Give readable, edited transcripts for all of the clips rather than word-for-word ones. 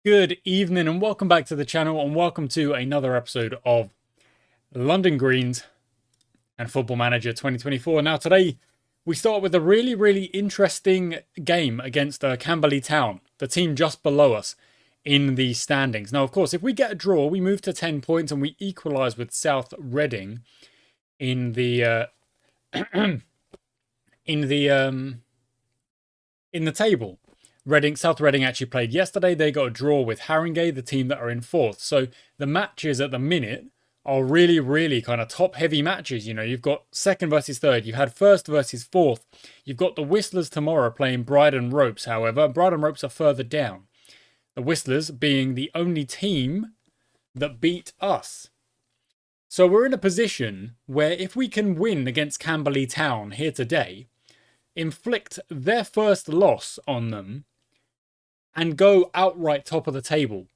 Good evening and welcome back to the channel and welcome to another episode of London Greens and Football Manager 2024. Now today we start with a really interesting game against Camberley Town, the team just below us in the standings. Now of course if we get a draw we move to 10 points and we equalise with South Reading in the in the table. South Reading actually played yesterday. They got a draw with Haringey, the team that are in fourth. So the matches at the minute are really kind of top heavy matches. You know, you've got second versus third. You had first versus fourth. You've got the Whistlers tomorrow playing Bryden Ropes. However, Bryden Ropes are further down. The Whistlers being the only team that beat us. So we're in a position where if we can win against Camberley Town here today, inflict their first loss on them, and go outright top of the table.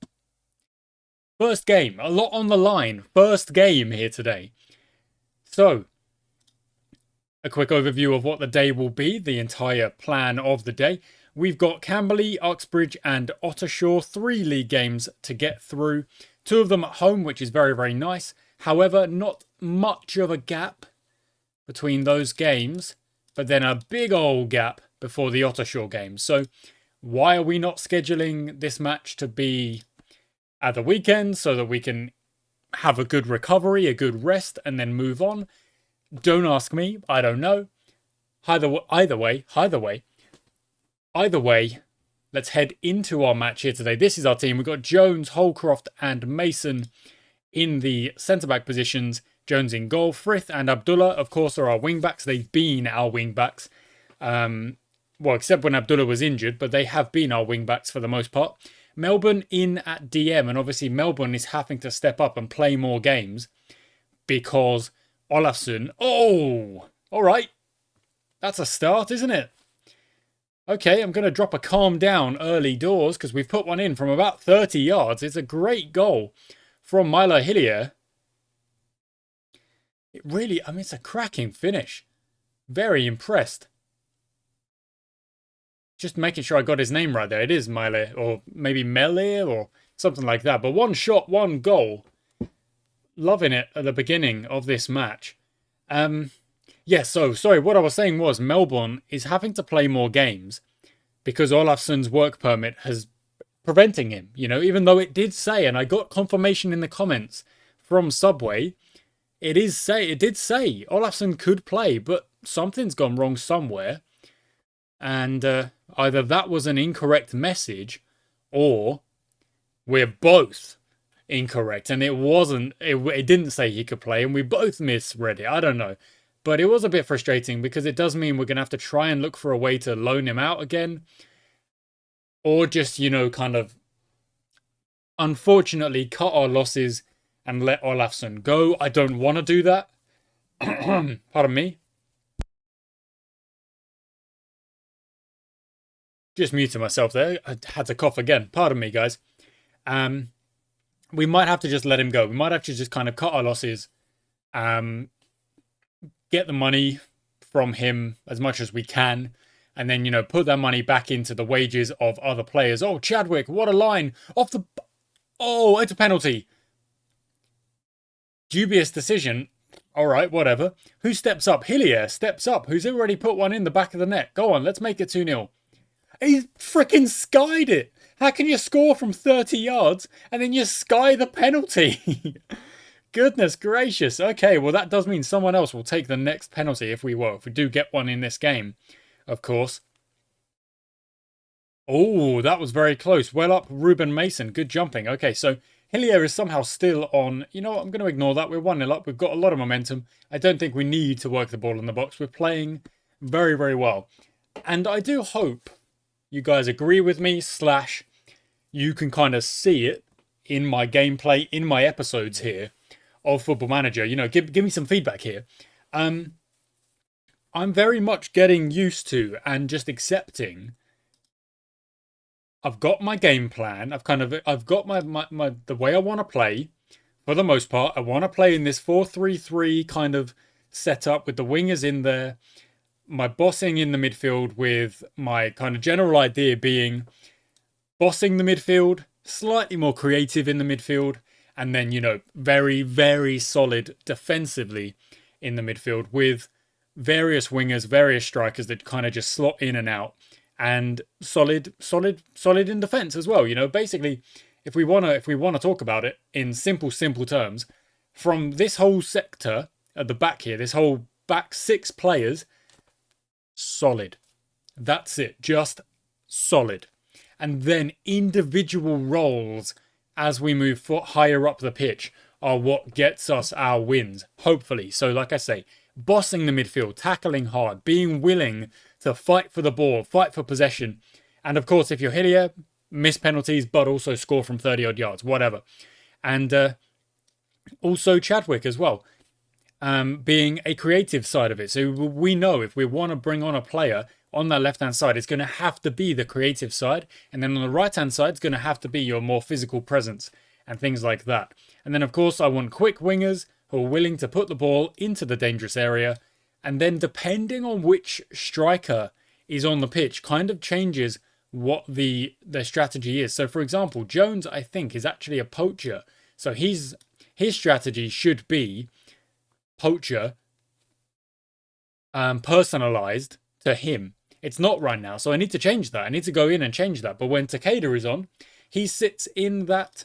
First game, a lot on the line. First game here today. So, a quick overview of what the day will be, the entire plan of the day. We've got Camberley, Uxbridge and Ottershaw, 3 league games to get through. 2 of them at home, which is very nice. However, not much of a gap between those games, but then a big old gap before the Ottershaw game. So, why are we not scheduling this match to be at the weekend so that we can have a good recovery, a good rest, and then move on? Don't ask me. I don't know. Either way, let's head into our match here today. This is our team. We've got Jones, Holcroft, and Mason in the centre-back positions. Jones in goal. Frith and Abdullah, of course, are our wing-backs. They've been our wing-backs. Well, except when Abdullah was injured, but they have been our wing-backs for the most part. Melbourne in at DM, and obviously Melbourne is having to step up and play more games because Olafsson... Oh! Alright. That's a start, isn't it? Okay, I'm going to drop a calm down early doors because we've put one in from about 30 yards. It's a great goal from Milo Hillier. It's a cracking finish. Very impressed. Just making sure I got his name right there. It is Mile, or maybe Melir, or something like that. But one shot, one goal. Loving it at the beginning of this match. So, sorry, what I was saying was Melbourne is having to play more games because Olafsson's work permit has preventing him. You know, even though it did say, and I got confirmation in the comments from Subway, it did say Olafsson could play, but something's gone wrong somewhere. And either that was an incorrect message or we're both incorrect. And it wasn't, it didn't say he could play and we both misread it. I don't know. But it was a bit frustrating because it does mean we're going to have to try and look for a way to loan him out again. Or just, you know, kind of unfortunately cut our losses and let Olafsson go. I don't want to do that. Pardon me. Just muted myself there. I had to cough again. Pardon me, guys. We might have to just let him go. We might have to just kind of cut our losses. Get the money from him as much as we can. And then, you know, put that money back into the wages of other players. Oh, Chadwick, what a line. Off the... Oh, it's a penalty. Dubious decision. All right, whatever. Who steps up? Hillier steps up. Who's already put one in the back of the net. Go on, let's make it 2-0. He freaking skied it. How can you score from 30 yards and then you sky the penalty? Goodness gracious. Okay, well that does mean someone else will take the next penalty if we do get one in this game, of course. Oh, that was very close. Well up, Ruben Mason. Good jumping. Okay, so Hillier is somehow still on. You know what? I'm going to ignore that. We're 1-0 up. We've got a lot of momentum. I don't think we need to work the ball in the box. We're playing very well. And I do hope you guys agree with me, / you can kind of see it in my gameplay, in my episodes here of Football Manager. You know, give me some feedback here. I'm very much getting used to and just accepting. I've got my game plan. I've got my the way I want to play. For the most part, I want to play in this 4-3-3 kind of setup with the wingers in there. My bossing in the midfield with my kind of general idea being bossing the midfield, slightly more creative in the midfield, and then, very, very solid defensively in the midfield with various wingers, various strikers that kind of just slot in and out, and solid in defense as well. Basically, if we wanna talk about it in simple terms, from this whole sector at the back here, this whole back 6 players, solid. That's it, just solid. And then individual roles as we move higher up the pitch are what gets us our wins, hopefully. So like I say, bossing the midfield, tackling hard, being willing to fight for the ball, fight for possession. And of course, if you're Hillier, miss penalties, but also score from 30 odd yards, whatever. And also Chadwick as well, being a creative side of it. So we know if we want to bring on a player on that left-hand side, it's going to have to be the creative side. And then on the right-hand side, it's going to have to be your more physical presence and things like that. And then, of course, I want quick wingers who are willing to put the ball into the dangerous area. And then depending on which striker is on the pitch, kind of changes what the strategy is. So, for example, Jones, I think, is actually a poacher. So his strategy should be poacher, personalized to him. It's not right now, so I need to change that. I need to go in and change that. But when Takeda is on, he sits in that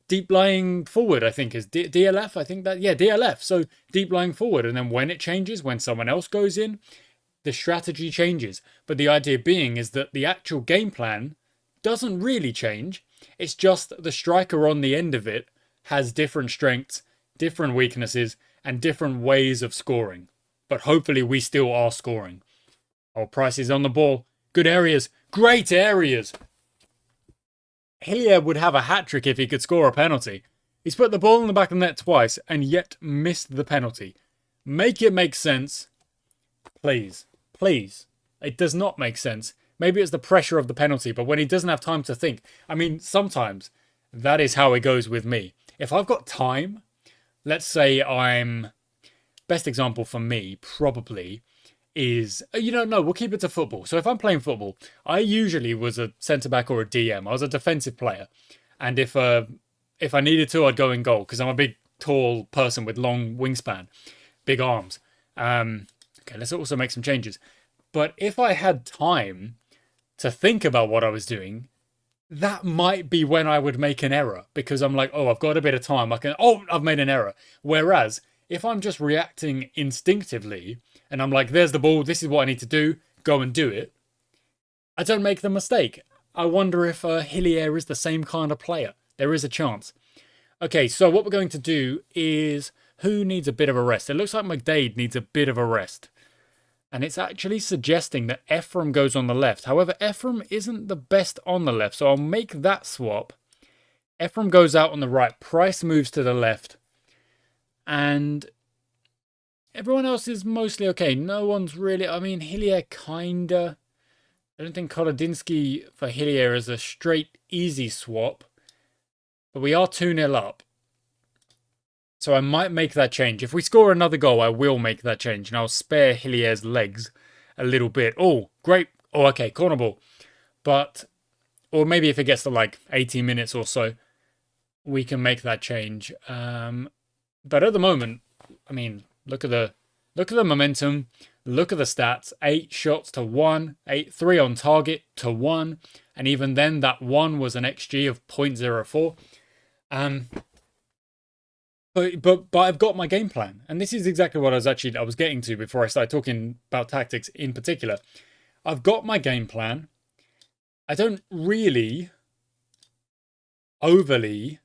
deep lying forward, I think is DLF. I think that, yeah, DLF. So deep lying forward. And then when it changes, when someone else goes in, the strategy changes. But the idea being is that the actual game plan doesn't really change. It's just the striker on the end of it has different strengths, different weaknesses, and different ways of scoring. But hopefully we still are scoring. Oh, Price is on the ball. Good areas. Great areas. Hillier would have a hat-trick if he could score a penalty. He's put the ball in the back of the net twice and yet missed the penalty. Make it make sense. Please. Please. It does not make sense. Maybe it's the pressure of the penalty, but when he doesn't have time to think. I mean, sometimes that is how it goes with me. If I've got time, let's say best example for me probably is, no, we'll keep it to football. So if I'm playing football, I usually was a centre-back or a DM. I was a defensive player. And if I needed to, I'd go in goal because I'm a big, tall person with long wingspan, big arms. Okay, let's also make some changes. But if I had time to think about what I was doing, that might be when I would make an error because I'm like, oh, I've got a bit of time. I've made an error. Whereas if I'm just reacting instinctively and I'm like, there's the ball, this is what I need to do, go and do it, I don't make the mistake. I wonder if Hillier is the same kind of player. There is a chance. Okay, so what we're going to do is, who needs a bit of a rest? It looks like McDade needs a bit of a rest. And it's actually suggesting that Ephraim goes on the left. However, Ephraim isn't the best on the left, so I'll make that swap. Ephraim goes out on the right. Price moves to the left. And everyone else is mostly okay. No one's really... I mean, Hillier kinda... I don't think Kolodinsky for Hillier is a straight, easy swap. But we are 2-0 up. So I might make that change. If we score another goal, I will make that change. And I'll spare Hillier's legs a little bit. Oh, great. Oh, okay, corner ball. But, or maybe if it gets to like 80 minutes or so, we can make that change. But at the moment, I mean, look at the momentum. Look at the stats. 8 shots to 1. 3 on target to 1. And even then, that 1 was an XG of 0.04. But I've got my game plan. And this is exactly what I was getting to before I started talking about tactics in particular. I've got my game plan. I don't really overly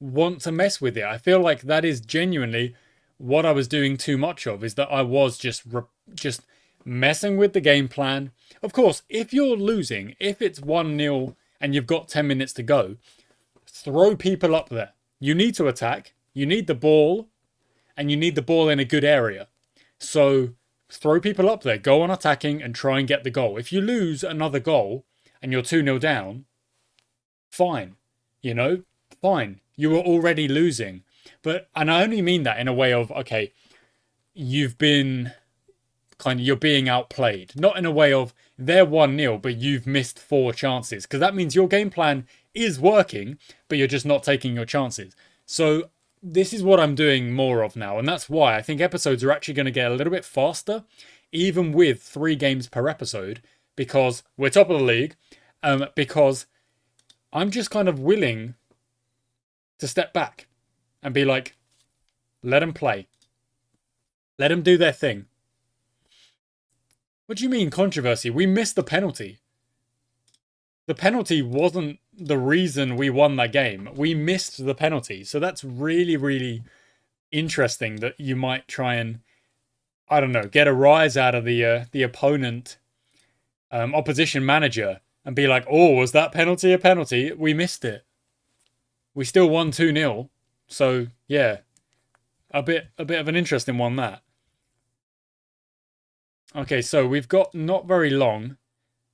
want to mess with it. I feel like that is genuinely what I was doing too much of, is that I was just messing with the game plan. Of course, if you're losing, if it's 1-0 and you've got 10 minutes to go, throw people up there. You need to attack. You need the ball, and you need the ball in a good area. So throw people up there, go on attacking, and try and get the goal. If you lose another goal and you're 2-0 down, fine. Fine. You were already losing. And I only mean that in a way of, okay, you've been kind of you're being outplayed. Not in a way of they're 1-0, but you've missed 4 chances. Because that means your game plan is working, but you're just not taking your chances. So this is what I'm doing more of now. And that's why I think episodes are actually going to get a little bit faster, even with 3 games per episode, because we're top of the league. Because I'm just kind of willing to step back and be like, let them play. Let them do their thing. What do you mean controversy? We missed the penalty. The penalty wasn't the reason we won that game. We missed the penalty. So that's really, really interesting that you might try and, I don't know, get a rise out of the opponent, opposition manager and be like, oh, was that penalty a penalty? We missed it. We still won 2-0. So, yeah, a bit of an interesting one, that. Okay, so we've got not very long.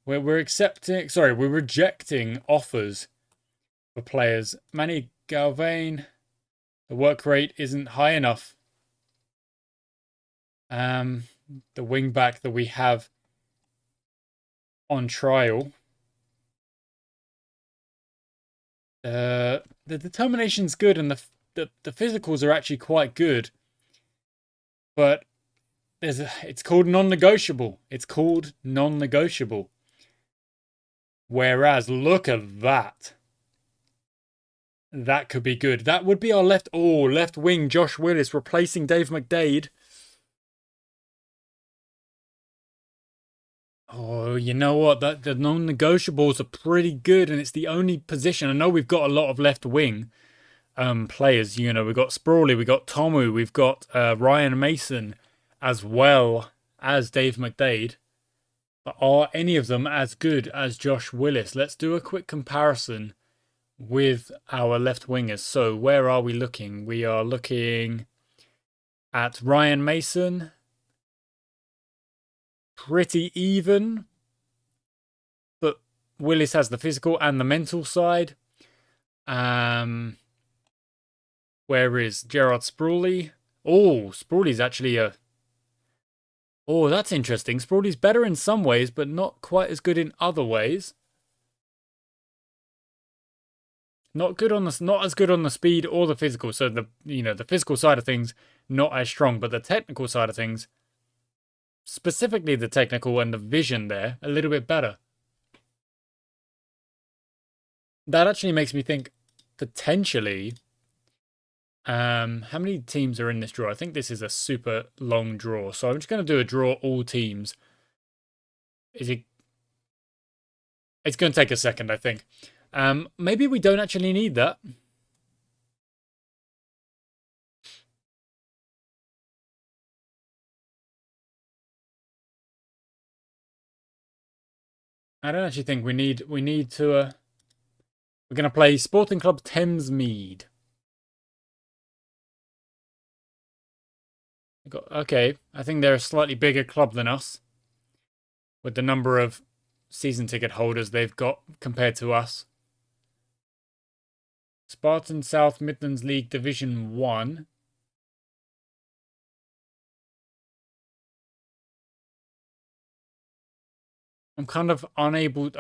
We're rejecting offers for players. Manny Galvain, the work rate isn't high enough. The wing back that we have on trial. The determination's good and the physicals are actually quite good. But it's called non-negotiable. It's called non-negotiable. Whereas, look at that. That could be good. That would be our left wing, Josh Willis, replacing Dave McDade. Oh, you know what? The non-negotiables are pretty good, and it's the only position. I know we've got a lot of left wing players. You know, we've got Sprawley, we've got Tomu, we've got Ryan Mason, as well as Dave McDade. But are any of them as good as Josh Willis? Let's do a quick comparison with our left wingers. So where are we looking? We are looking at Ryan Mason. Pretty even. But Willis has the physical and the mental side. Where is Gerard Sprawley? Oh, Sprawley's actually a... Oh, that's interesting. Sprawley's better in some ways, but not quite as good in other ways. Not as good on the speed or the physical. So the physical side of things not as strong, but the technical side of things, specifically the technical and the vision there, a little bit better. That actually makes me think potentially. How many teams are in this draw? I think this is a super long draw. So I'm just going to do a draw all teams. It's going to take a second, I think. Maybe we don't actually need that. I don't actually think we need to... we're going to play Sporting Club Thamesmead. Okay, I think they're a slightly bigger club than us, with the number of season ticket holders they've got compared to us. Spartan South Midlands League Division 1. I'm kind of unable...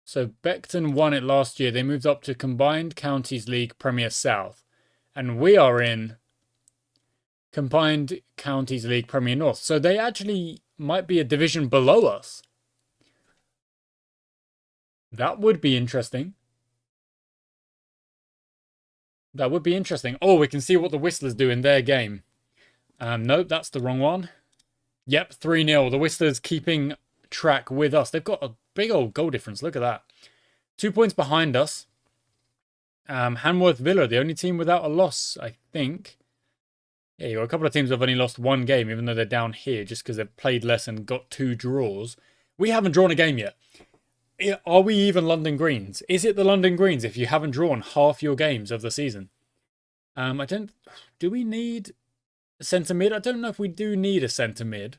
So Beckton won it last year. They moved up to Combined Counties League Premier South. And we are in Combined Counties League Premier North. So they actually might be a division below us. That would be interesting. That would be interesting. Oh, we can see what the Whistlers do in their game. Nope, that's the wrong one. Yep, 3-0. The Whistlers keeping track with us. They've got a big old goal difference. Look at that. 2 points behind us. Hanworth Villa, the only team without a loss, I think. Yeah, you got a couple of teams that have only lost one game, even though they're down here, just because they've played less and got 2 draws. We haven't drawn a game yet. Are we even London Greens? Is it the London Greens if you haven't drawn half your games of the season? Do we need a centre mid? I don't know if we do need a centre mid.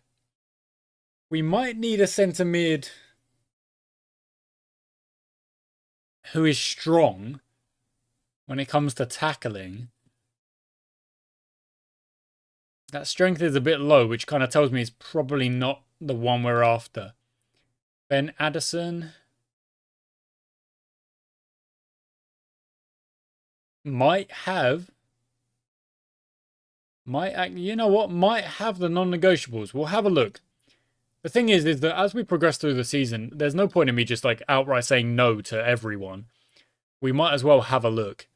We might need a centre mid. who is strong when it comes to tackling. That strength is a bit low, which kind of tells me it's probably not the one we're after. Ben Addison might have, you know what, might have the non-negotiables. We'll have a look. The thing is that as we progress through the season, there's no point in me just like outright saying no to everyone. We might as well have a look.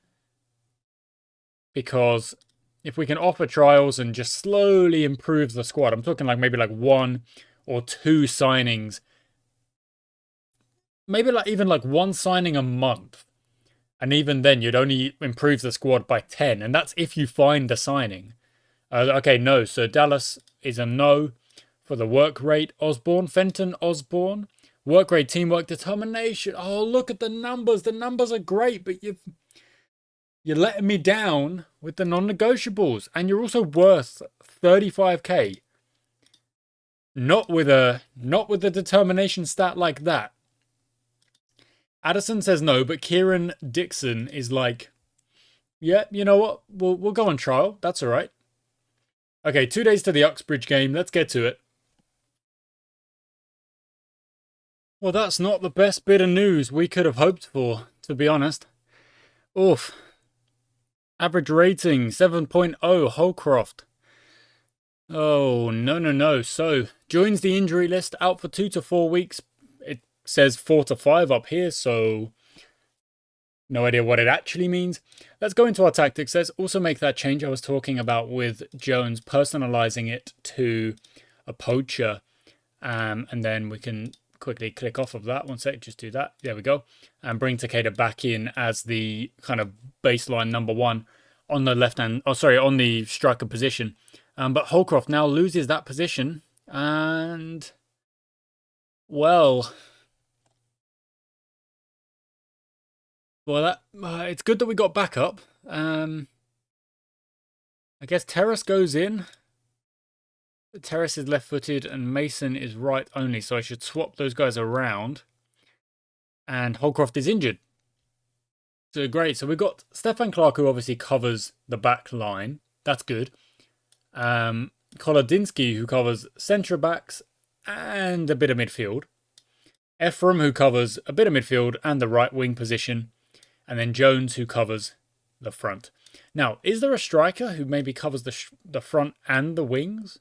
Because if we can offer trials and just slowly improve the squad, I'm talking like maybe like 1 or 2 signings. Maybe like even like 1 signing a month. And even then, you'd only improve the squad by 10. And that's if you find the signing. Okay, no. So Dallas is a no for the work rate. Osborne, Fenton, Osborne. Work rate, teamwork, determination. Oh, look at the numbers. The numbers are great, but you're letting me down with the non-negotiables. And you're also worth 35k. Not with a determination stat like that. Addison says no, but Kieran Dixon is like, yeah, you know what? We'll go on trial. That's all right. Okay, 2 days to the Uxbridge game. Let's get to it. Well, that's not the best bit of news we could have hoped for, to be honest. Oof. Average rating, 7.0, Holcroft. Oh, no. So, joins the injury list, out for 2 to 4 weeks. It says 4 to 5 up here, so no idea what it actually means. Let's go into our tactics. Let's also make that change I was talking about with Jones, personalizing it to a poacher. And then we can quickly click off of that. 1 sec, just do that. There we go. And bring Takeda back in as the kind of baseline number 1 on the left hand, on the striker position. But Holcroft now loses that position. And, well, it's good that we got backup. I guess Terrace goes in. Terrace is left-footed and Mason is right only, so I should swap those guys around. And Holcroft is injured. So great. So we've got Stefan Clark, who obviously covers the back line. That's good. Kolodinsky, who covers centre backs and a bit of midfield. Ephraim, who covers a bit of midfield and the right wing position. And then Jones, who covers the front. Now, is there a striker who maybe covers the front and the wings?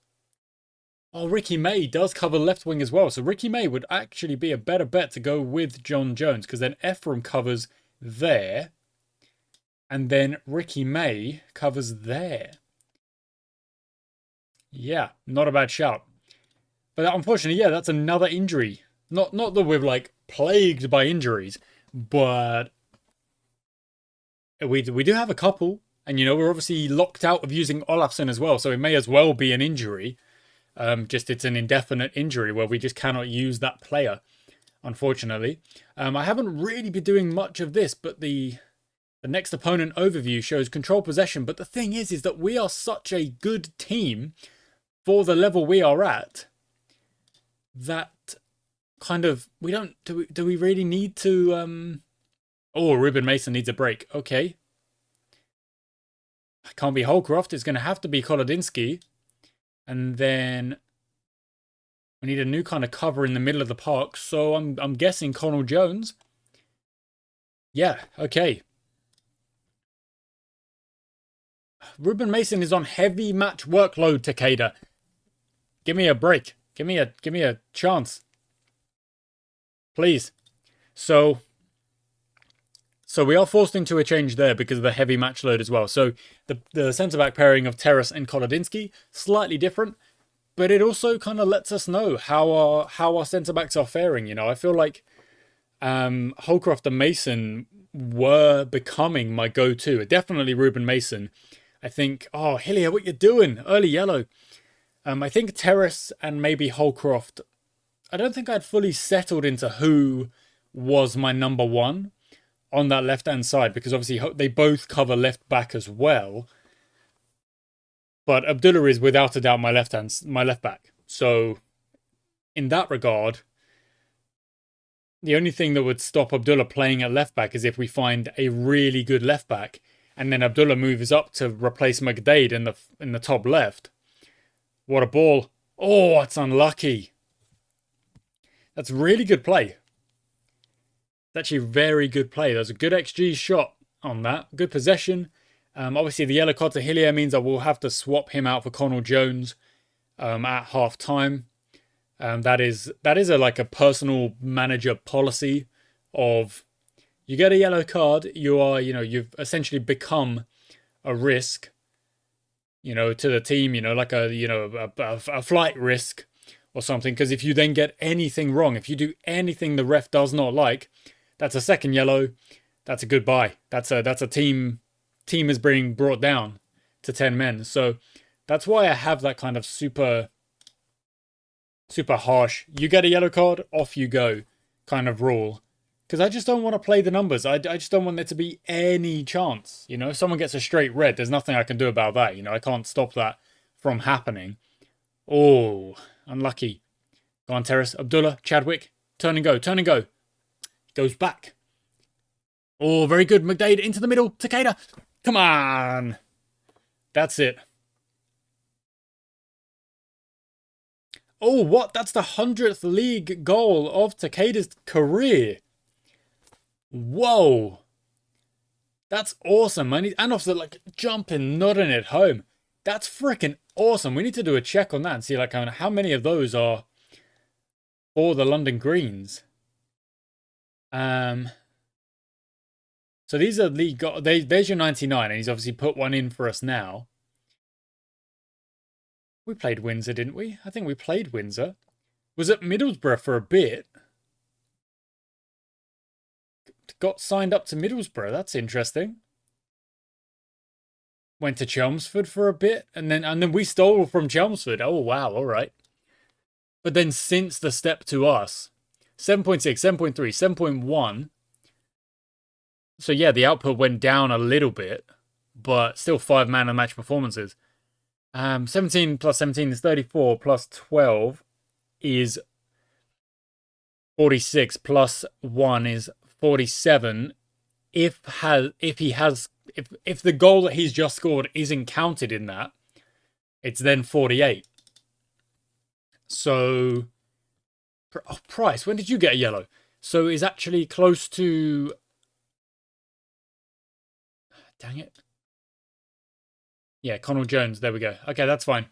Oh, Ricky May does cover left wing as well. So Ricky May would actually be a better bet to go with John Jones, because then Ephraim covers there. And then Ricky May covers there. Yeah, not a bad shout. But unfortunately, yeah, that's another injury. Not that we're like plagued by injuries, but we do have a couple. And, you know, we're obviously locked out of using Olafsson as well. So it may as well be an injury. Just it's an indefinite injury where we just cannot use that player, unfortunately. I haven't really been doing much of this, but the next opponent overview shows control possession. But the thing is that we are such a good team for the level we are at that kind of do we really need to oh, Ruben Mason needs a break. Okay. It can't be Holcroft. It's going to have to be Kolodinsky. And then we need a new kind of cover in the middle of the park. So I'm guessing Connell Jones. Yeah, okay. Ruben Mason is on heavy match workload, Takeda. Give me a break. Give me a chance. Please. So we are forced into a change there because of the heavy match load as well. So the centre-back pairing of Terrace and Kolodinsky, slightly different, but it also kind of lets us know how our centre-backs are faring. You know, I feel like Holcroft and Mason were becoming my go-to. Definitely Ruben Mason. I think, oh, Hillier, what you doing? Early yellow. I think Terrace and maybe Holcroft, I don't think I'd fully settled into who was my number 1 on that left-hand side, because obviously they both cover left back as well. But Abdullah is without a doubt my left back. So in that regard, The only thing that would stop Abdullah playing at left back is if we find a really good left back, and then Abdullah moves up to replace McDade in the top left. What a ball! Oh, it's unlucky. That's really good play. It's actually very good play. There's a good XG shot on that. Good possession. Obviously, the yellow card to Hillier means I will have to swap him out for Connell Jones at half time. That is like a personal manager policy of you get a yellow card, you've essentially become a risk, to the team, like a flight risk or something. Because if you then get anything wrong, if you do anything the ref does not like, that's a second yellow. That's a goodbye. That's a team is being brought down to 10 men. So that's why I have that kind of super harsh, you get a yellow card, off you go kind of rule. Because I just don't want to play the numbers. I just don't want there to be any chance. If someone gets a straight red, there's nothing I can do about that. I can't stop that from happening. Oh, unlucky. Go on, Terrace. Abdullah, Chadwick. Turn and go. Turn and go. Goes back. Oh, very good. McDade into the middle. Takeda. Come on. That's it. Oh, what? That's the 100th league goal of Takeda's career. Whoa. That's awesome, man. And also, jumping, nodding it home. That's freaking awesome. We need to do a check on that and see, how many of those are for the London Greens. So these are league goals. There's your 99, and he's obviously put one in for us now. We played Windsor, didn't we? I think we played Windsor. Was at Middlesbrough for a bit. Got signed up to Middlesbrough. That's interesting. Went to Chelmsford for a bit, and then we stole from Chelmsford. Oh wow, all right. But then since the step to us, 7.6, 7.3, 7.1. So yeah, the output went down a little bit, but still 5 man of match performances. 17 plus 17 is 34, plus 12 is 46, plus 1 is 47. If the goal that he's just scored isn't counted in that, it's then 48. So, Price, when did you get a yellow? So is actually close to... Dang it. Yeah, Connell Jones, there we go. Okay, that's fine.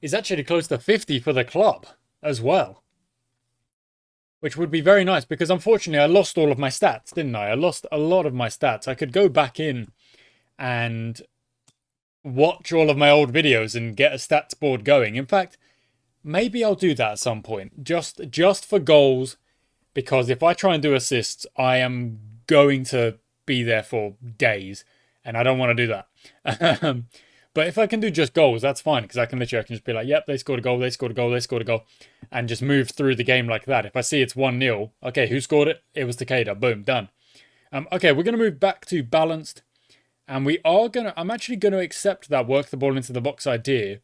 Is actually close to 50 for the club as well. Which would be very nice, because unfortunately I lost all of my stats, didn't I? I lost a lot of my stats. I could go back in and watch all of my old videos and get a stats board going. In fact, maybe I'll do that at some point. Just for goals, because if I try and do assists, I am going to be there for days, and I don't want to do that. But if I can do just goals, that's fine, because I can just be like, yep, they scored a goal, they scored a goal, they scored a goal, and just move through the game like that. If I see it's 1-0, okay, who scored it? It was Takeda. Boom, done. Okay, we're going to move back to balanced, and I'm actually going to accept that work the ball into the box idea,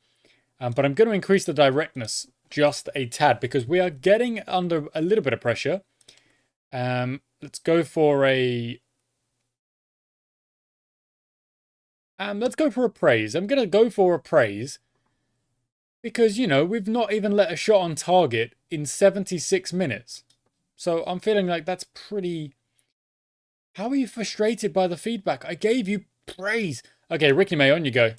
but I'm going to increase the directness just a tad, because we are getting under a little bit of pressure. Let's go for a... let's go for a praise. I'm going to go for a praise because, we've not even let a shot on target in 76 minutes. So I'm feeling like that's pretty... How are you frustrated by the feedback? I gave you praise. Okay, Ricky May, on you go.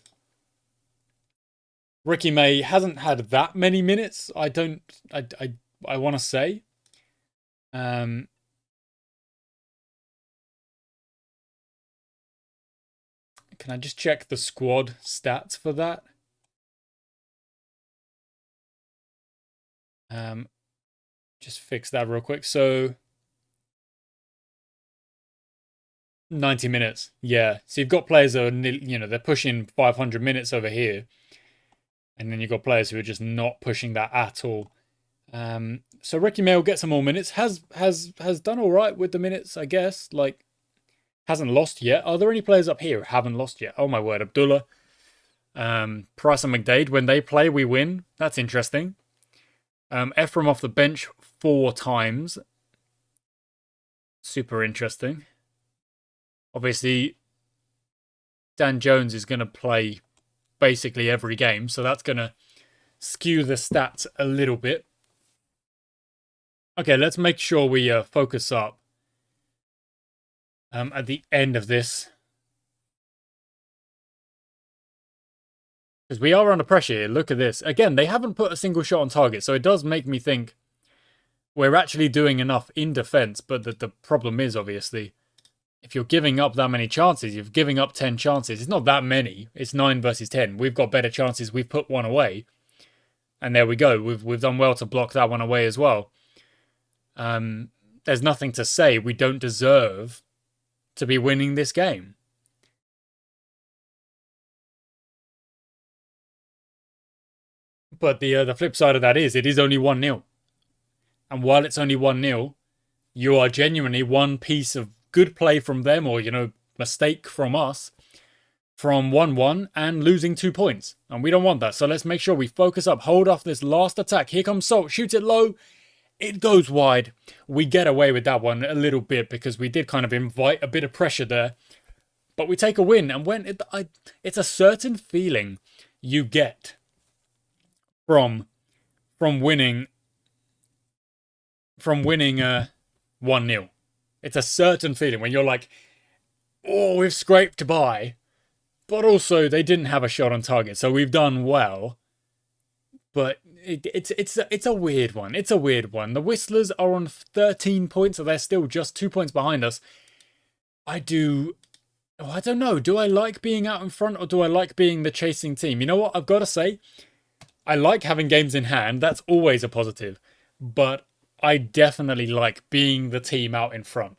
Ricky May hasn't had that many minutes. I want to say. Can I just check the squad stats for that? Just fix that real quick. So 90 minutes. Yeah. So you've got players that are, they're pushing 500 minutes over here. And then you've got players who are just not pushing that at all. So Ricky May will get some more minutes. Has done all right with the minutes, I guess. Hasn't lost yet. Are there any players up here who haven't lost yet? Oh my word, Abdullah. Price and McDade, when they play, we win. That's interesting. Ephraim off the bench 4 times. super interesting. Obviously, Dan Jones is going to play basically every game, so that's going to skew the stats a little bit. Okay, let's make sure we focus up at the end of this. Because we are under pressure here. Look at this. Again, they haven't put a single shot on target, so it does make me think we're actually doing enough in defense, but the problem is, obviously, if you're giving up that many chances, you're giving up 10 chances. It's not that many. It's 9 versus 10. We've got better chances. We've put one away. And there we go. We've done well to block that one away as well. There's nothing to say we don't deserve to be winning this game. But the flip side of that is it is only 1-0. And while it's only 1-0, you are genuinely one piece of good play from them, or, mistake from us, from 1-1 and losing 2 points. And we don't want that. So let's make sure we focus up, hold off this last attack. Here comes Salt, shoots it low. It goes wide. We get away with that one a little bit because we did kind of invite a bit of pressure there. But we take a win. And when it's a certain feeling you get from winning 1-0. It's a certain feeling when you're like, oh, we've scraped by, but also they didn't have a shot on target, so we've done well. But it's a weird one. It's a weird one. The Whistlers are on 13 points, so they're still just 2 points behind us. I don't know. Do I like being out in front, or do I like being the chasing team? You know what? I've got to say, I like having games in hand. That's always a positive. But I definitely like being the team out in front.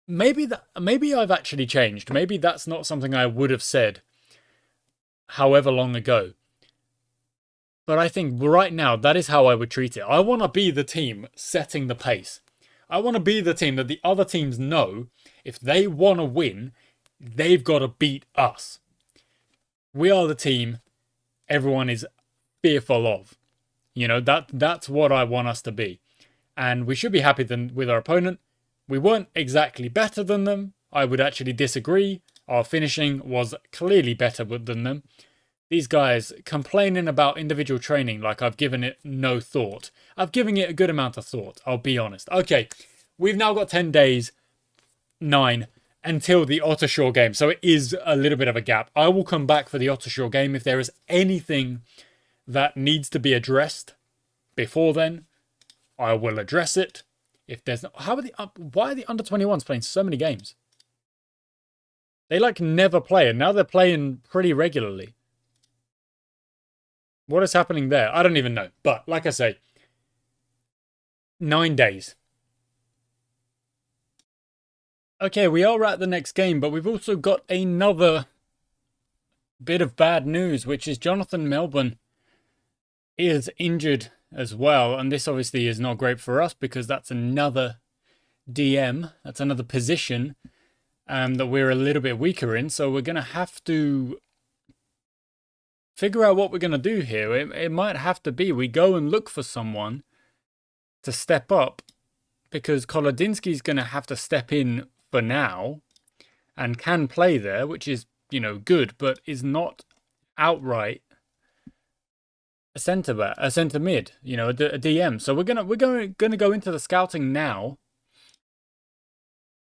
Maybe I've actually changed. Maybe that's not something I would have said however long ago. But I think right now, that is how I would treat it. I want to be the team setting the pace. I want to be the team that the other teams know if they want to win, they've got to beat us. We are the team everyone is fearful of. That's what I want us to be. And we should be happy with our opponent. We weren't exactly better than them. I would actually disagree. Our finishing was clearly better than them. These guys complaining about individual training like I've given it no thought. I've given it a good amount of thought, I'll be honest. Okay, we've now got 10 days, 9, until the Ottershaw game. So it is a little bit of a gap. I will come back for the Ottershaw game if there is anything that needs to be addressed before then. I will address it. If there's not, why are the under 21s playing so many games? They never play, and now they're playing pretty regularly. What is happening there? I don't even know. But like I say, 9 days. Okay, we are at the next game, but we've also got another bit of bad news, which is Jonathan Melbourne is injured as well. And this obviously is not great for us because that's another DM. That's another position that we're a little bit weaker in. So we're going to have to figure out what we're going to do here. It might have to be we go and look for someone to step up because Kolodinsky's going to have to step in for now and can play there, which is, good, but is not outright a centre mid, a DM. So we're gonna go into the scouting now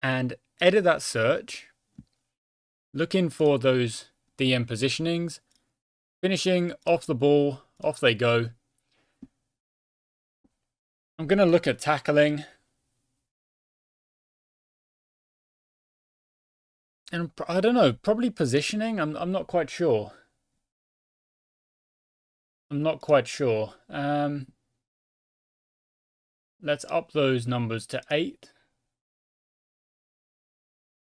and edit that search, looking for those DM positionings, finishing off the ball, off they go. I'm gonna look at tackling. And I don't know, probably positioning. I'm not quite sure. Let's up those numbers to 8.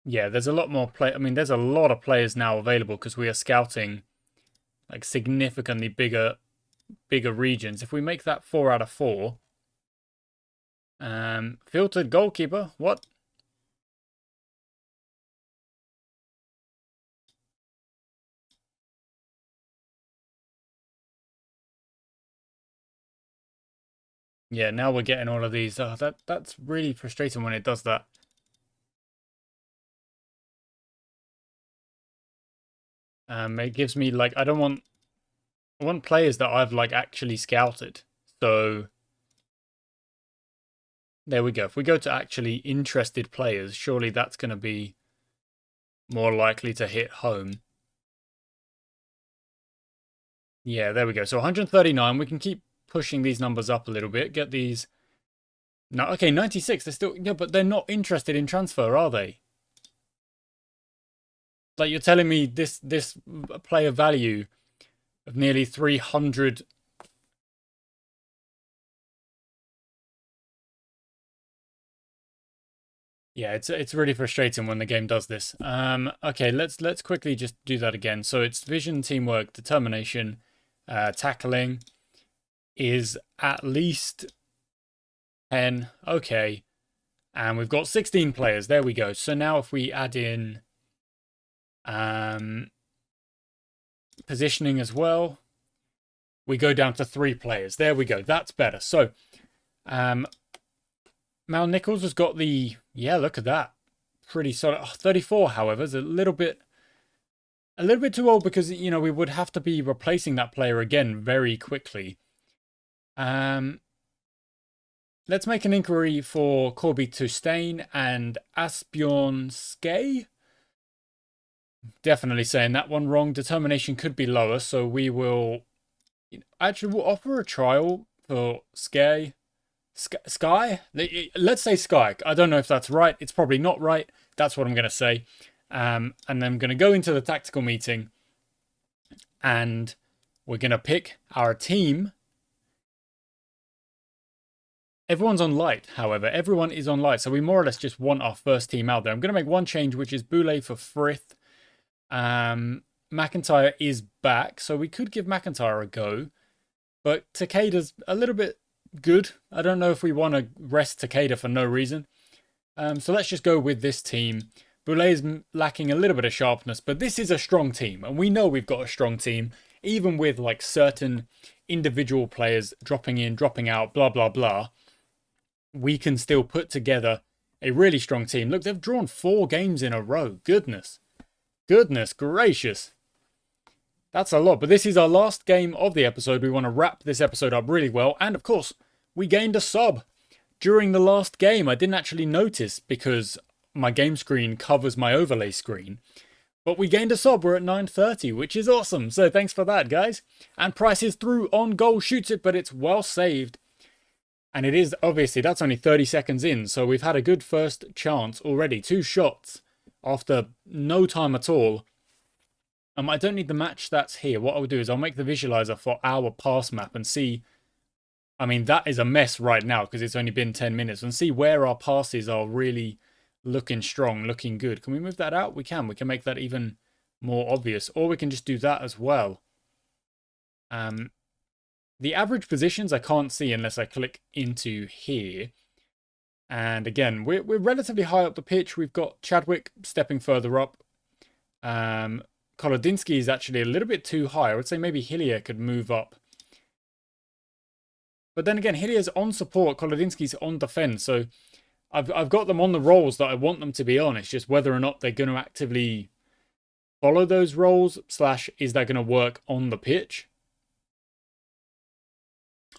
Yeah, there's a lot more there's a lot of players now available because we are scouting significantly bigger regions. If we make that 4 out of 4. Filtered goalkeeper. What? Yeah, now we're getting all of these. Oh, that's really frustrating when it does that. It gives me like I want players that I've like actually scouted. So there we go. If we go to actually interested players, surely that's going to be more likely to hit home. Yeah, there we go. So 139. We can keep pushing these numbers up a little bit. Get these. No, okay, 96. They're still yeah, but they're not interested in transfer, are they? Like you're telling me this player value of nearly 300. Yeah, it's really frustrating when the game does this. Okay, let's quickly just do that again. So it's vision, teamwork, determination, tackling is at least 10. Okay, and we've got 16 players. There we go. So now if we add in positioning as well, we go down to 3 players. There we go. That's better. So Mal Nichols has got the, yeah, look at that. Pretty solid. Oh, 34, however, is a little bit too old because, you know, we would have to be replacing that player again very quickly. Let's make an inquiry for Corby Tustain and Asbjorn Skay. Definitely saying that one wrong. Determination could be lower, so we will... Actually, we'll offer a trial for Skay. Sky? Let's say Sky. I don't know if that's right. It's probably not right. That's what I'm going to say. And then I'm going to go into the tactical meeting. And we're going to pick our team. Everyone's on light, however. Everyone is on light. So we more or less just want our first team out there. I'm going to make one change, which is Boulay for Frith. McIntyre is back. So we could give McIntyre a go. But Takeda's a little bit good. I don't know if we want to rest Takeda for no reason. So let's just go with this team. Boulay is lacking a little bit of sharpness, but this is a strong team. And we know we've got a strong team, even with like certain individual players dropping in, dropping out, blah, blah, blah. We can still put together a really strong team. Look, they've drawn 4 games in a row. Goodness. Goodness gracious. That's a lot, but this is our last game of the episode. We want to wrap this episode up really well. And of course, we gained a sub during the last game. I didn't actually notice because my game screen covers my overlay screen. But we gained a sub. We're at 930, which is awesome. So thanks for that, guys. And Price is through on goal, shoots it, but it's well saved. And it is, obviously, that's only 30 seconds in. So we've had a good first chance already. 2 shots after no time at all. I don't need the match stats here. What I'll do is I'll make the visualizer for our pass map and see. I mean, that is a mess right now because it's only been 10 minutes. And see where our passes are really looking strong, looking good. Can we move that out? We can. We can make that even more obvious. Or we can just do that as well. The average positions I can't see unless I click into here. And again, we're relatively high up the pitch. We've got Chadwick stepping further up. Kolodinsky is actually a little bit too high. I would say maybe Hillier could move up. But then again, Hillier's on support, Kolodinsky's on defense. So I've got them on the roles that I want them to be on. It's just whether or not they're going to actively follow those roles, / is that going to work on the pitch?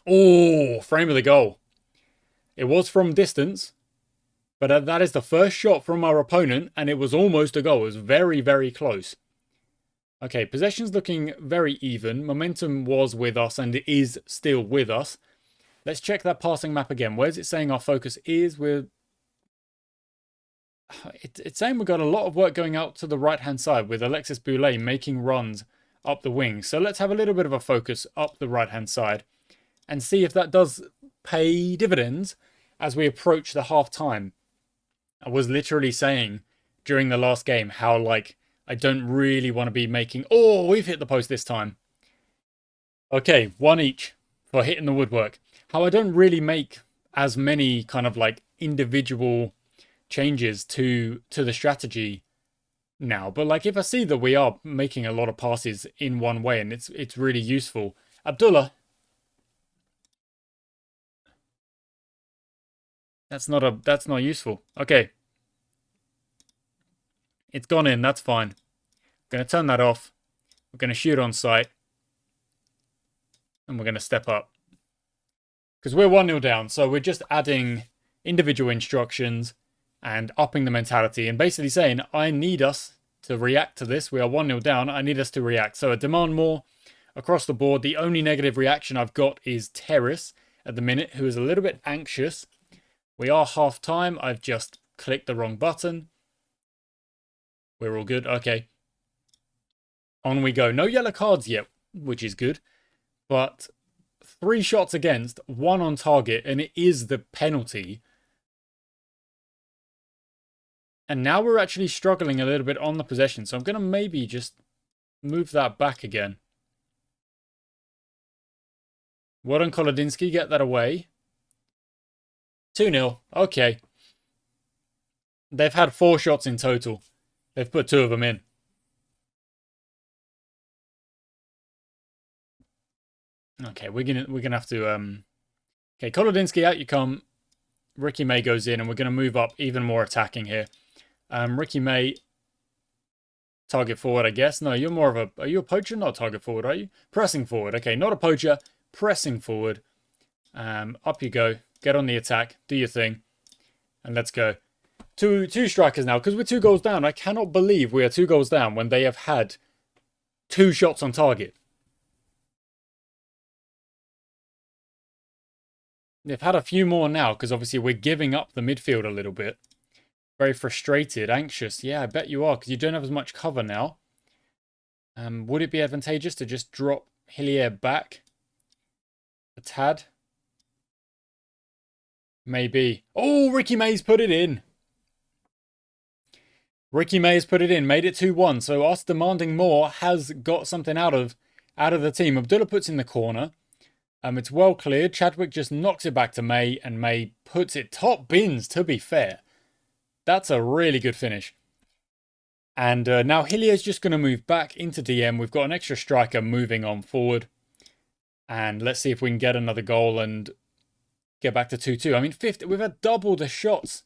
Oh, frame of the goal. It was from distance, but that is the first shot from our opponent, and it was almost a goal. It was very, very close. Okay, possession's looking very even. Momentum was with us and it is still with us. Let's check that passing map again. Where's it saying our focus is? It's saying we've got a lot of work going out to the right-hand side with Alexis Boulay making runs up the wing. So let's have a little bit of a focus up the right-hand side and see if that does pay dividends as we approach the half-time. I was literally saying during the last game how, like, I don't really want to be making... Oh, we've hit the post this time. Okay, 1 each for hitting the woodwork. How I don't really make as many kind of like individual changes to the strategy now. But like if I see that we are making a lot of passes in one way and it's really useful. Abdullah. That's not useful. Okay. It's gone in, that's fine. I'm gonna turn that off. We're gonna shoot on sight. And we're gonna step up. Because we're 1-0 down, so we're just adding individual instructions and upping the mentality and basically saying, I need us to react to this. We are 1-0 down. I need us to react. So I demand more across the board. The only negative reaction I've got is Terrace at the minute, who is a little bit anxious. We are half time. I've just clicked the wrong button. We're all good. Okay. On we go. No yellow cards yet, which is good. But 3 shots against, 1 on target, and it is the penalty. And now we're actually struggling a little bit on the possession. So I'm going to maybe just move that back again. Well done, Kolodinsky. Get that away. 2-0. Okay. They've had 4 shots in total. They've put 2 of them in. Okay, we're gonna have to okay, Kolodinsky, out you come. Ricky May goes in, and we're gonna move up even more attacking here. Ricky May, target forward, I guess. No, you're more of a... Are you a poacher? Not a target forward, are you? Pressing forward. Okay, not a poacher. Pressing forward. Up you go. Get on the attack. Do your thing. And let's go. Two strikers now, because we're 2 goals down. I cannot believe we are 2 goals down when they have had 2 shots on target. They've had a few more now, because obviously we're giving up the midfield a little bit. Very frustrated, anxious. Yeah, I bet you are, because you don't have as much cover now. Would it be advantageous to just drop Hillier back a tad? Maybe. Oh, Ricky May's put it in. Ricky May has put it in, made it 2-1. So us demanding more has got something out of the team. Abdullah puts in the corner. It's well cleared. Chadwick just knocks it back to May, and May puts it top bins, to be fair. That's a really good finish. And now Hillier's just going to move back into DM. We've got an extra striker moving on forward. And let's see if we can get another goal and get back to 2-2. I mean, 50, we've had double the shots.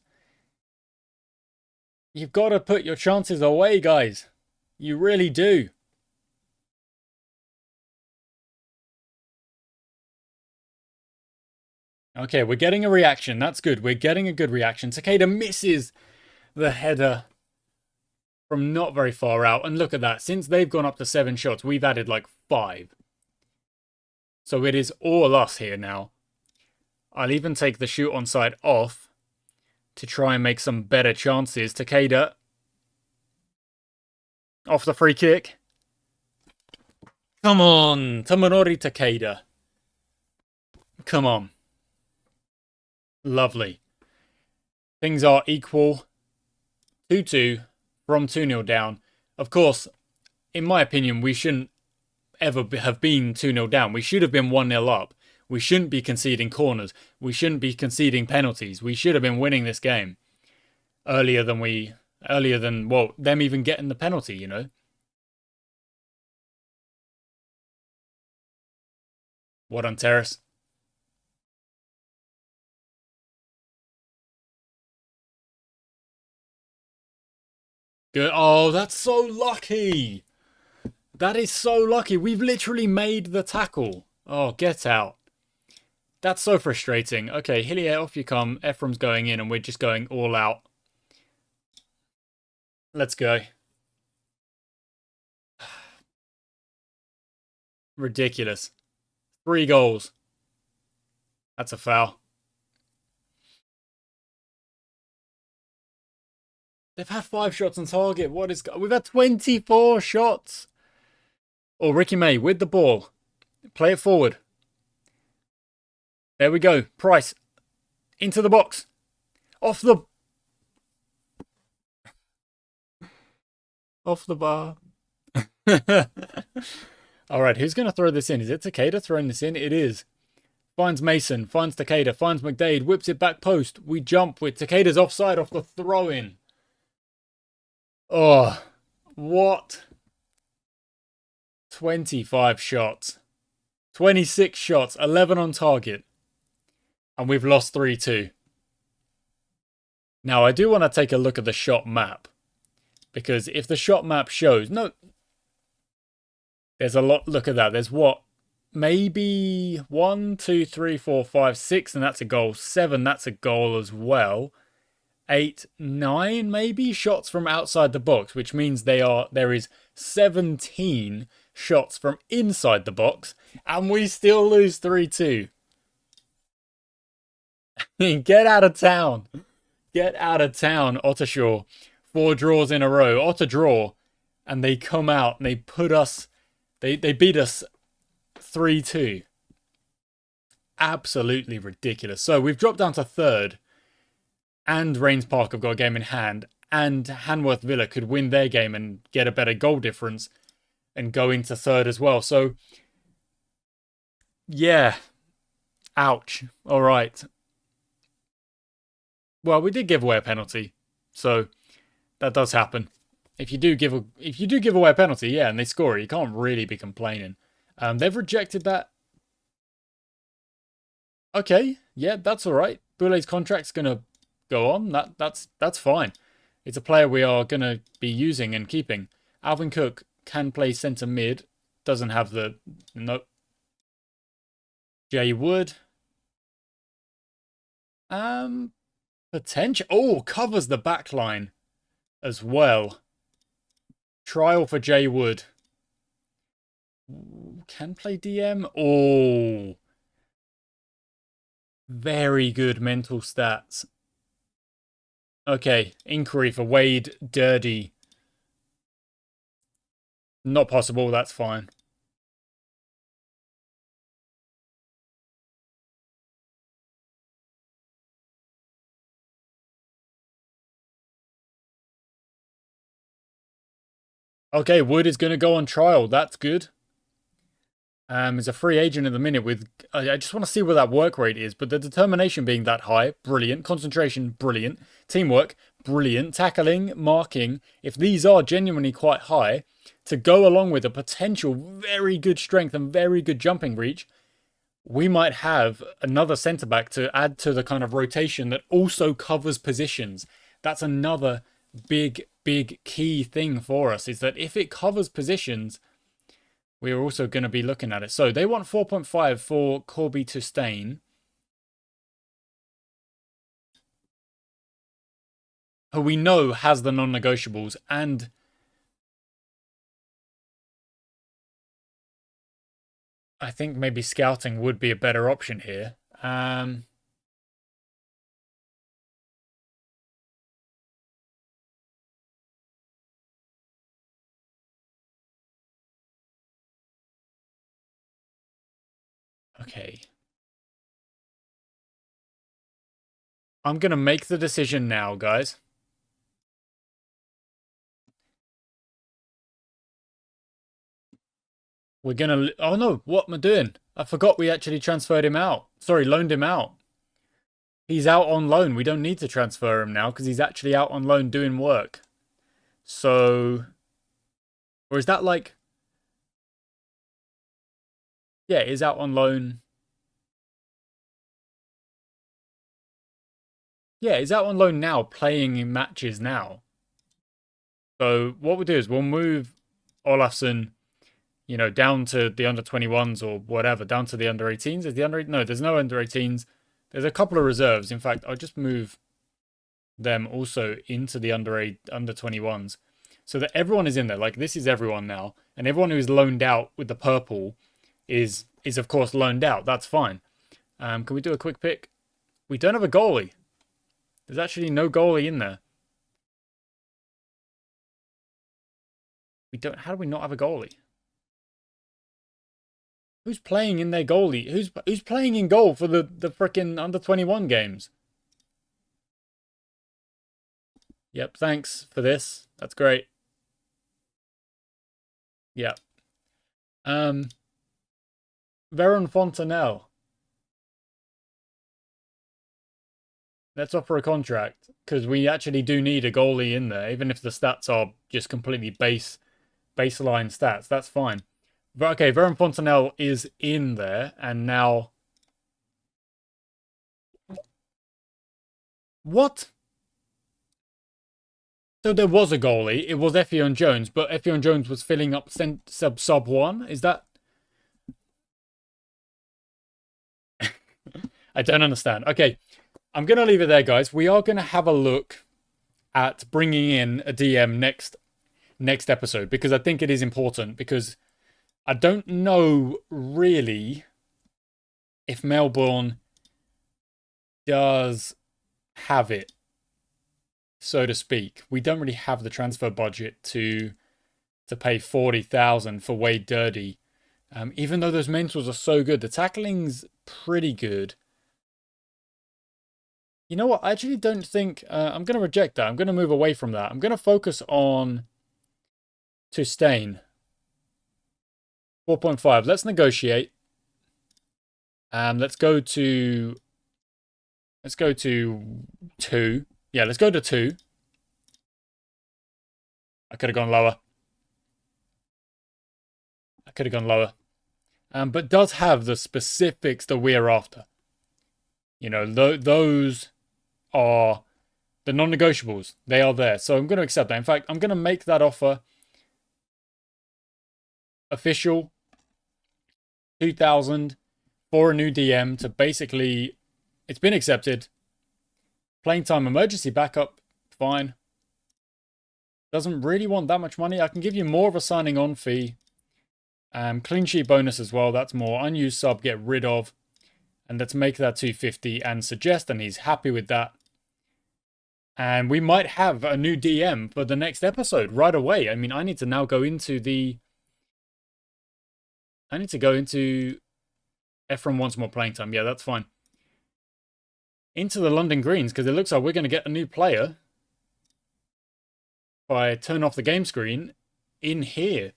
You've got to put your chances away, guys. You really do. Okay, we're getting a reaction. That's good. We're getting a good reaction. Takeda misses the header from not very far out. And look at that. Since they've gone up to 7 shots, we've added like 5. So it is all us here now. I'll even take the shoot on side off to try and make some better chances. Takeda off the free kick. Come on, Tomonori Takeda. Come on. Lovely. Things are equal. 2-2 from 2-0 down. Of course, in my opinion, we shouldn't ever have been 2-0 down. We should have been 1-0 up. We shouldn't be conceding corners. We shouldn't be conceding penalties. We should have been winning this game earlier than well, them even getting the penalty, you know. What on Terrace? Good. Oh, that's so lucky. That is so lucky. We've literally made the tackle. Oh, get out. That's so frustrating. Okay, Hillier, off you come. Ephraim's going in, and we're just going all out. Let's go. Ridiculous. 3 goals. That's a foul. They've had 5 shots on target. What is... We've had 24 shots. Oh, Ricky May with the ball. Play it forward. There we go. Price. Into the box. Off the... Off the bar. Alright, who's going to throw this in? Is it Takeda throwing this in? It is. Finds Mason. Finds Takeda. Finds McDade. Whips it back post. We jump with Takeda's offside off the throw-in. Oh, what? 25 shots. 26 shots. 11 on target. And we've lost 3-2. Now, I do want to take a look at the shot map. Because if the shot map shows... No. There's a lot... Look at that. There's what? Maybe 1, 2, 3, 4, 5, 6, and that's a goal. 7, that's a goal as well. 8, 9, maybe shots from outside the box, which means there is 17 shots from inside the box, and we still lose 3-2. Get out of town. Get out of town, Ottershaw. 4 draws in a row. Otter draw, and they come out and they put us... They beat us 3-2. Absolutely ridiculous. So we've dropped down to 3rd. And Rains Park have got a game in hand. And Hanworth Villa could win their game and get a better goal difference. And go into 3rd as well. So, yeah. Ouch. All right. Well, we did give away a penalty. So, that does happen. If you do give away a penalty, yeah, and they score it, you can't really be complaining. They've rejected that. Okay, yeah, that's all right. Boulet's contract's gonna go on. That's fine. It's a player we are gonna be using and keeping. Alvin Cook can play centre mid. Doesn't have the nope. Jay Wood. Potential. Oh, covers the back line as well. Trial for Jay Wood. Can play DM. Oh. Very good mental stats. Okay, inquiry for Wade Dirty. Not possible, that's fine. Okay, Wood is going to go on trial. That's good. He's a free agent at the minute with... I just want to see what that work rate is. But the determination being that high, brilliant. Concentration, brilliant. Teamwork, brilliant. Tackling, marking. If these are genuinely quite high, to go along with a potential very good strength and very good jumping reach, we might have another centre-back to add to the kind of rotation that also covers positions. That's another big key thing for us, is that if it covers positions... we are also going to be looking at it. So they want 4.5 for Corby to Stain. Who we know has the non-negotiables, and I think maybe scouting would be a better option here. Okay. I'm going to make the decision now, guys. We're going to... oh, no. What am I doing? I forgot we actually transferred him out. Sorry, loaned him out. He's out on loan. We don't need to transfer him now because he's actually out on loan doing work. So... or is that like... yeah, he's out on loan. Yeah, he's out on loan now, playing in matches now. So what we'll do is we'll move Olafsson, you know, down to the under-21s or whatever, down to the under-18s. Is the under... no, there's no under-18s. There's a couple of reserves. In fact, I'll just move them also into the under-21s so that everyone is in there. Like, this is everyone now. And everyone who is loaned out with the purple is of course loaned out. That's fine. Can we do a quick pick? We don't have a goalie. There's actually no goalie in there. We don't... how do we not have a goalie? Who's playing in their goalie? Who's playing in goal for the frickin' under-21 games? Yep, thanks for this. That's great. Yep. Veron Fontanelle. Let's offer a contract, because we actually do need a goalie in there, even if the stats are just completely baseline stats. That's fine. But okay, Veron Fontanelle is in there, and now... what? So there was a goalie. It was FM2024, but FM2024 was filling up sub 1. Is that? I don't understand. Okay, I'm going to leave it there, guys. We are going to have a look at bringing in a DM next episode, because I think it is important, because I don't know really if Melbourne does have it, so to speak. We don't really have the transfer budget to pay 40,000 for Wade Dirty. Even though those mentors are so good, the tackling's pretty good. You know what? I actually don't think... I'm going to reject that. I'm going to move away from that. I'm going to focus on Tustain. 4.5. Let's negotiate. Let's go to 2. Yeah, let's go to 2. I could have gone lower. But does have the specifics that we're after. You know, those are the non-negotiables. They are there. So I'm going to accept that. In fact, I'm going to make that offer official. 2,000 for a new DM to basically... It's been accepted. Playing time emergency backup. Fine. Doesn't really want that much money. I can give you more of a signing on fee. Clean sheet bonus as well. That's more. Unused sub, get rid of. And let's make that 250 and suggest, and he's happy with that. And we might have a new DM for the next episode right away. I mean, I need to now go into the... Ephraim wants more playing time. Yeah, that's fine. Into the London Greens, because it looks like we're going to get a new player. If I turn off the game screen in here.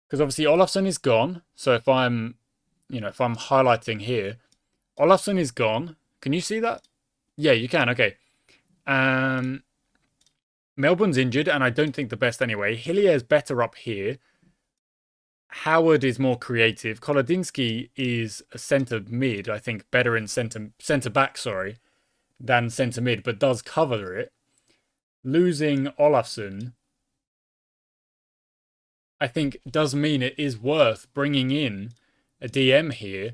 Because obviously Olafsson is gone. So if I'm highlighting here, Olafsson is gone. Can you see that? Yeah, you can. Okay. Melbourne's injured, and I don't think the best anyway. Hillier's better up here. Howard is more creative. Kolodinsky is a centre mid, I think, better in centre back, than centre mid, but does cover it. Losing Olafsson, I think, does mean it is worth bringing in a DM here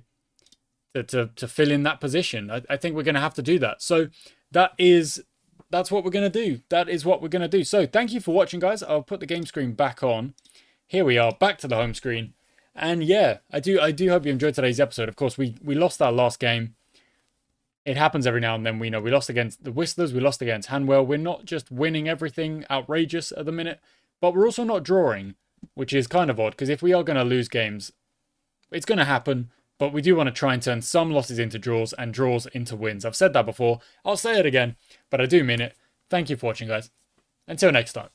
to fill in that position. I think we're going to have to do that. So that's what we're going to do. That is what we're going to do. So thank you for watching, guys. I'll put the game screen back on. Here we are, back to the home screen. And yeah, I do hope you enjoyed today's episode. Of course, we lost our last game. It happens every now and then. We lost against the Whistlers. We lost against Hanwell. We're not just winning everything outrageous at the minute, but we're also not drawing, which is kind of odd, because if we are going to lose games, it's going to happen. But we do want to try and turn some losses into draws and draws into wins. I've said that before. I'll say it again, but I do mean it. Thank you for watching, guys. Until next time.